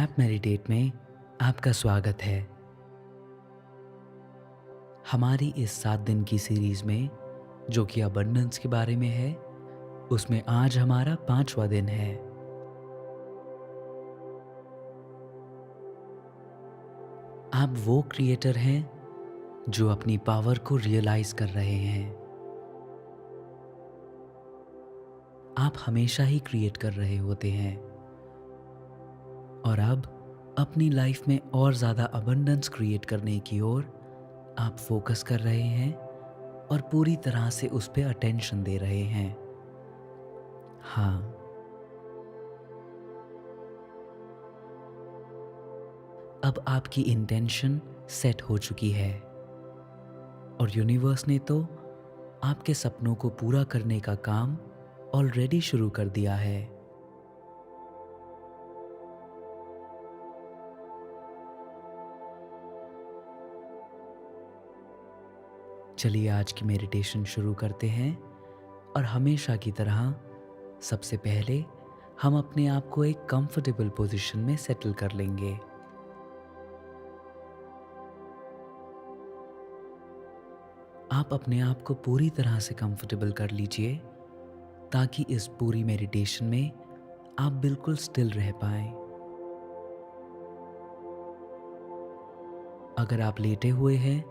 App meditate में आपका स्वागत है। हमारी इस 7 दिन की सीरीज में जो कि अबंडेंस के बारे में है, उसमें आज हमारा 5वां दिन है। आप वो क्रिएटर हैं जो अपनी पावर को रियलाइज कर रहे हैं। आप हमेशा ही क्रिएट कर रहे होते हैं और अब अपनी लाइफ में और ज़्यादा अबंडेंस क्रिएट करने की ओर आप फोकस कर रहे हैं और पूरी तरह से उस पे अटेंशन दे रहे हैं। हाँ, अब आपकी इंटेंशन सेट हो चुकी है और यूनिवर्स ने तो आपके सपनों को पूरा करने का काम ऑलरेडी शुरू कर दिया है। चलिए आज की मेडिटेशन शुरू करते हैं और हमेशा की तरह सबसे पहले हम अपने आप को एक कंफर्टेबल पोजीशन में सेटल कर लेंगे। आप अपने आप को पूरी तरह से कंफर्टेबल कर लीजिए ताकि इस पूरी मेडिटेशन में आप बिल्कुल स्टिल रह पाएं। अगर आप लेटे हुए हैं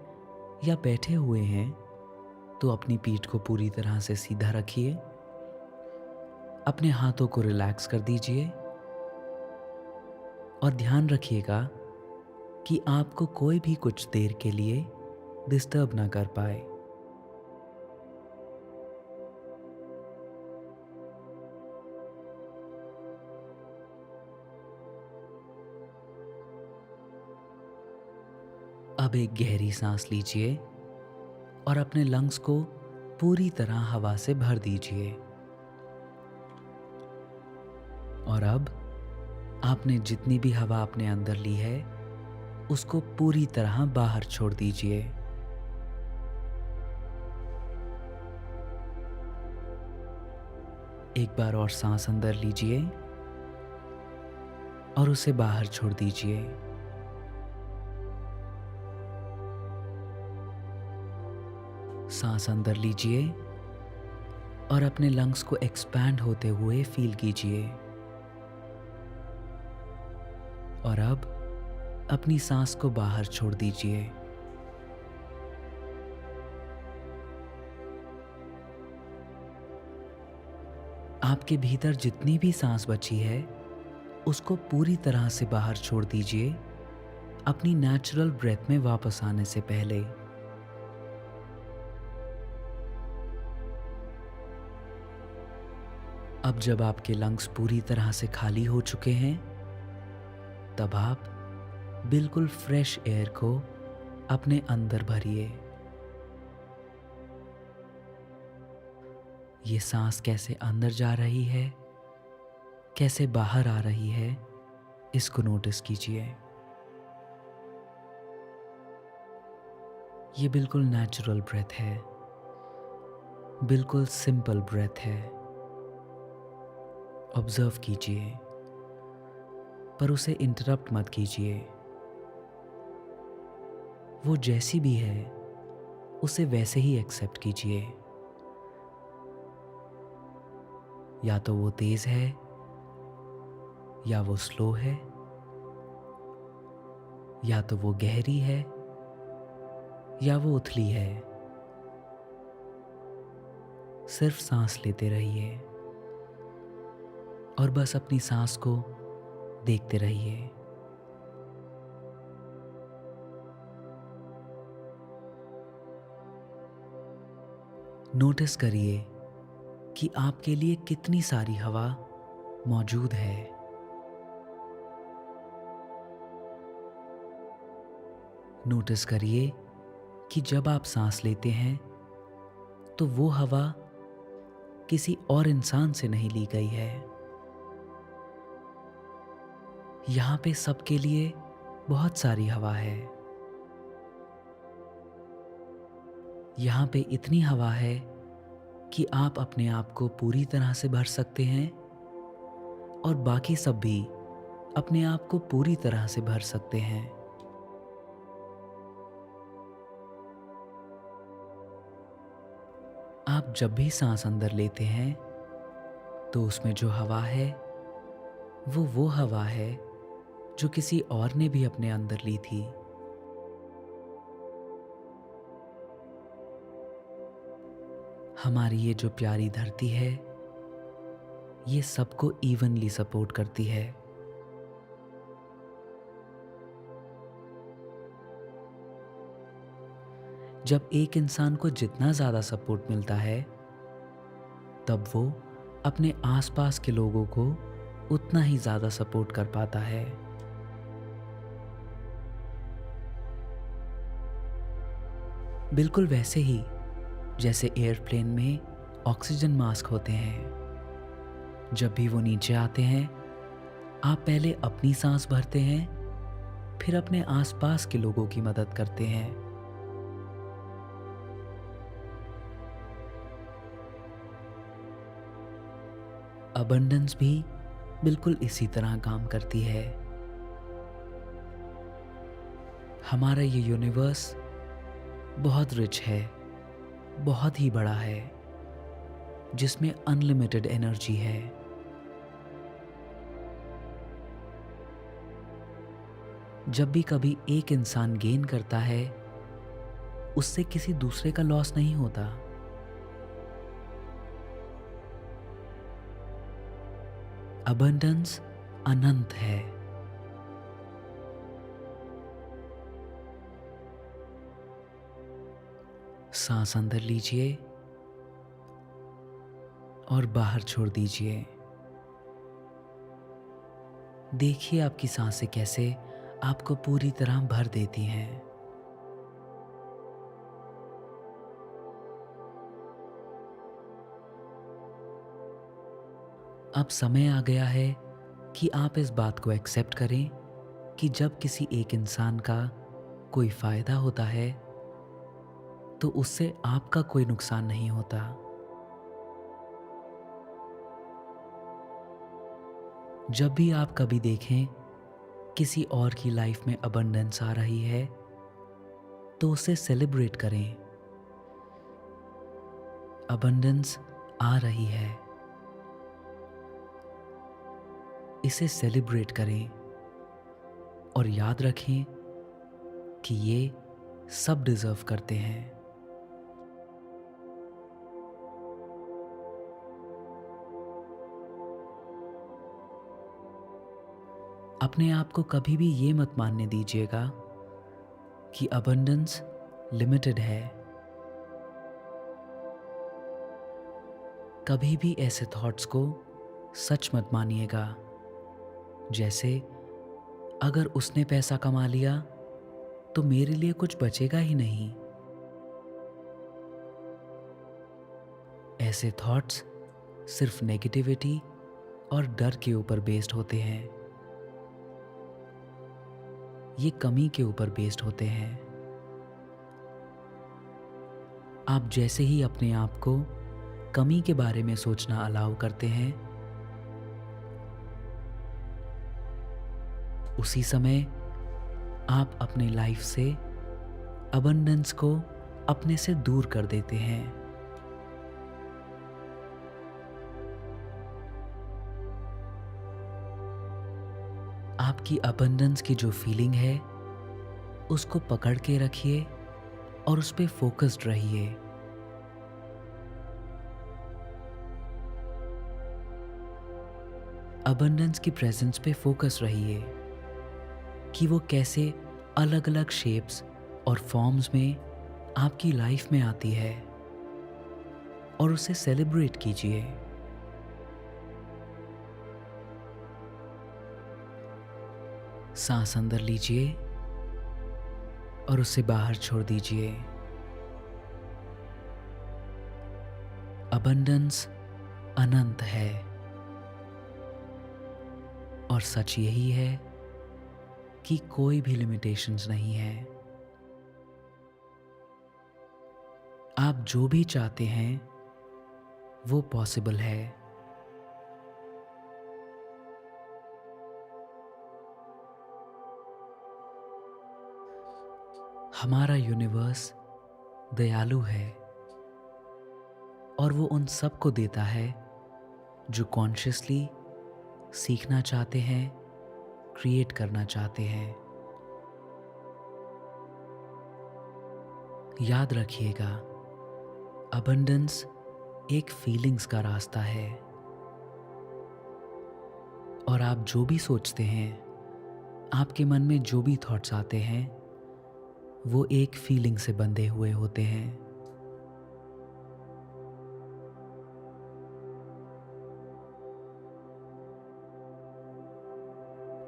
या बैठे हुए हैं तो अपनी पीठ को पूरी तरह से सीधा रखिए, अपने हाथों को रिलैक्स कर दीजिए और ध्यान रखिएगा कि आपको कोई भी कुछ देर के लिए डिस्टर्ब ना कर पाए। अब एक गहरी सांस लीजिए और अपने लंग्स को पूरी तरह हवा से भर दीजिए। और अब आपने जितनी भी हवा अपने अंदर ली है उसको पूरी तरह बाहर छोड़ दीजिए। एक बार और सांस अंदर लीजिए और उसे बाहर छोड़ दीजिए। सांस अंदर लीजिए और अपने लंग्स को एक्सपैंड होते हुए फील कीजिए। और अब अपनी सांस को बाहर छोड़ दीजिए। आपके भीतर जितनी भी सांस बची है उसको पूरी तरह से बाहर छोड़ दीजिए अपनी नेचुरल ब्रेथ में वापस आने से पहले। अब जब आपके लंग्स पूरी तरह से खाली हो चुके हैं तब आप बिल्कुल फ्रेश एयर को अपने अंदर भरिए। ये सांस कैसे अंदर जा रही है, कैसे बाहर आ रही है, इसको नोटिस कीजिए। ये बिल्कुल नेचुरल ब्रेथ है, बिल्कुल सिंपल ब्रेथ है। ऑब्जर्व कीजिए पर उसे इंटरप्ट मत कीजिए। वो जैसी भी है उसे वैसे ही एक्सेप्ट कीजिए। या तो वो तेज है या वो स्लो है, या तो वो गहरी है या वो उथली है। सिर्फ सांस लेते रहिए और बस अपनी सांस को देखते रहिए। नोटिस करिए कि आपके लिए कितनी सारी हवा मौजूद है। नोटिस करिए कि जब आप सांस लेते हैं तो वो हवा किसी और इंसान से नहीं ली गई है। यहाँ पे सबके लिए बहुत सारी हवा है। यहाँ पे इतनी हवा है कि आप अपने आप को पूरी तरह से भर सकते हैं और बाकी सब भी अपने आप को पूरी तरह से भर सकते हैं। आप जब भी सांस अंदर लेते हैं तो उसमें जो हवा है वो हवा है जो किसी और ने भी अपने अंदर ली थी। हमारी ये जो प्यारी धरती है ये सबको इवनली सपोर्ट करती है। जब एक इंसान को जितना ज़्यादा सपोर्ट मिलता है तब वो अपने आसपास के लोगों को उतना ही ज़्यादा सपोर्ट कर पाता है। बिल्कुल वैसे ही जैसे एयरप्लेन में ऑक्सीजन मास्क होते हैं। जब भी वो नीचे आते हैं आप पहले अपनी सांस भरते हैं, फिर अपने आसपास के लोगों की मदद करते हैं। अबंडेंस भी बिल्कुल इसी तरह काम करती है। हमारा ये यूनिवर्स बहुत रिच है, बहुत ही बड़ा है, जिसमें अनलिमिटेड एनर्जी है। जब भी कभी एक इंसान गेन करता है उससे किसी दूसरे का लॉस नहीं होता। अबंडेंस अनंत है। सांस अंदर लीजिए और बाहर छोड़ दीजिए। देखिए आपकी सांसें कैसे आपको पूरी तरह भर देती हैं। अब समय आ गया है कि आप इस बात को एक्सेप्ट करें कि जब किसी एक इंसान का कोई फायदा होता है तो उससे आपका कोई नुकसान नहीं होता। जब भी आप कभी देखें किसी और की लाइफ में अबंडेंस आ रही है तो उसे सेलिब्रेट करें। अबंडेंस आ रही है, इसे सेलिब्रेट करें और याद रखें कि ये सब डिजर्व करते हैं। अपने आप को कभी भी ये मत मानने दीजिएगा कि अबंडेंस लिमिटेड है। कभी भी ऐसे थॉट्स को सच मत मानिएगा, जैसे अगर उसने पैसा कमा लिया तो मेरे लिए कुछ बचेगा ही नहीं। ऐसे थॉट्स सिर्फ नेगेटिविटी और डर के ऊपर बेस्ड होते हैं। ये कमी के ऊपर बेस्ड होते हैं। आप जैसे ही अपने आप को कमी के बारे में सोचना अलाउ करते हैं उसी समय आप अपने लाइफ से अबंडेंस को अपने से दूर कर देते हैं। आपकी अबंडेंस की जो फीलिंग है उसको पकड़ के रखिए और उस पे फोकस्ड रहिए। अबंडेंस की प्रेजेंस पे फोकस रहिए कि वो कैसे अलग अलग शेप्स और फॉर्म्स में आपकी लाइफ में आती है और उसे सेलिब्रेट कीजिए। सांस अंदर लीजिए और उसे बाहर छोड़ दीजिए। अबंडेंस अनंत है और सच यही है कि कोई भी लिमिटेशंस नहीं है। आप जो भी चाहते हैं वो पॉसिबल है। हमारा यूनिवर्स दयालु है और वो उन सबको देता है जो कॉन्शियसली सीखना चाहते हैं, क्रिएट करना चाहते हैं। याद रखिएगा, अबंडेंस एक फीलिंग्स का रास्ता है और आप जो भी सोचते हैं, आपके मन में जो भी थॉट्स आते हैं, वो एक फीलिंग से बंधे हुए होते हैं।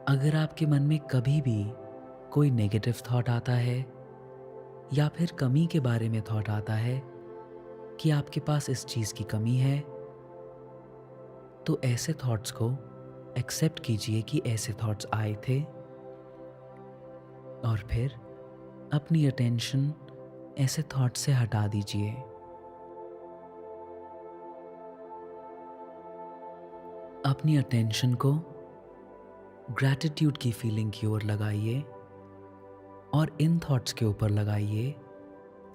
अगर आपके मन में कभी भी कोई नेगेटिव थॉट आता है या फिर कमी के बारे में थॉट आता है कि आपके पास इस चीज़ की कमी है, तो ऐसे थॉट्स को एक्सेप्ट कीजिए कि ऐसे थॉट्स आए थे और फिर अपनी अटेंशन ऐसे थॉट से हटा दीजिए। अपनी अटेंशन को ग्रैटिट्यूड की फीलिंग की ओर लगाइए और इन थॉट्स के ऊपर लगाइए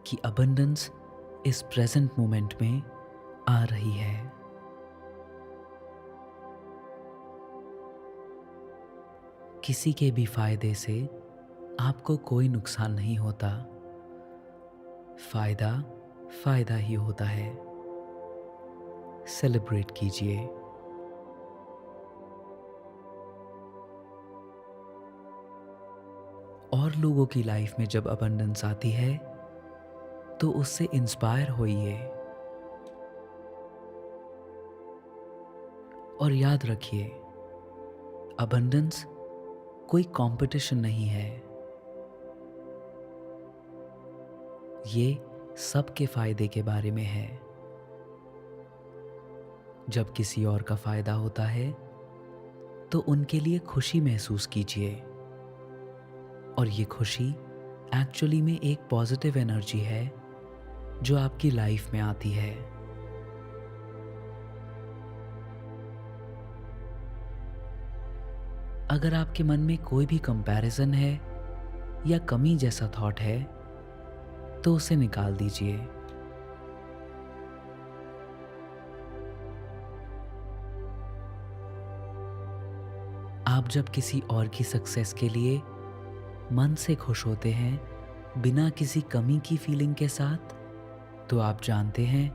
कि अबंडेंस इस प्रेजेंट मोमेंट में आ रही है। किसी के भी फायदे से आपको कोई नुकसान नहीं होता। फायदा फायदा ही होता है। सेलिब्रेट कीजिए। और लोगों की लाइफ में जब अबंडेंस आती है तो उससे इंस्पायर होइए और याद रखिए, अबंडेंस कोई कंपटीशन नहीं है। ये सबके फायदे के बारे में है। जब किसी और का फायदा होता है तो उनके लिए खुशी महसूस कीजिए और ये खुशी एक्चुअली में एक पॉजिटिव एनर्जी है जो आपकी लाइफ में आती है। अगर आपके मन में कोई भी कंपैरिजन है या कमी जैसा थॉट है तो उसे निकाल दीजिए। आप जब किसी और की सक्सेस के लिए मन से खुश होते हैं बिना किसी कमी की फीलिंग के साथ, तो आप जानते हैं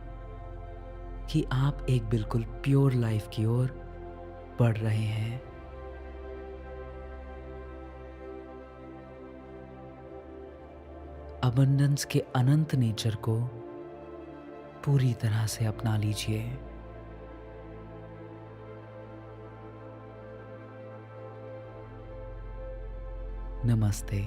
कि आप एक बिल्कुल प्योर लाइफ की ओर बढ़ रहे हैं। अबंडेंस के अनंत नेचर को पूरी तरह से अपना लीजिए। नमस्ते।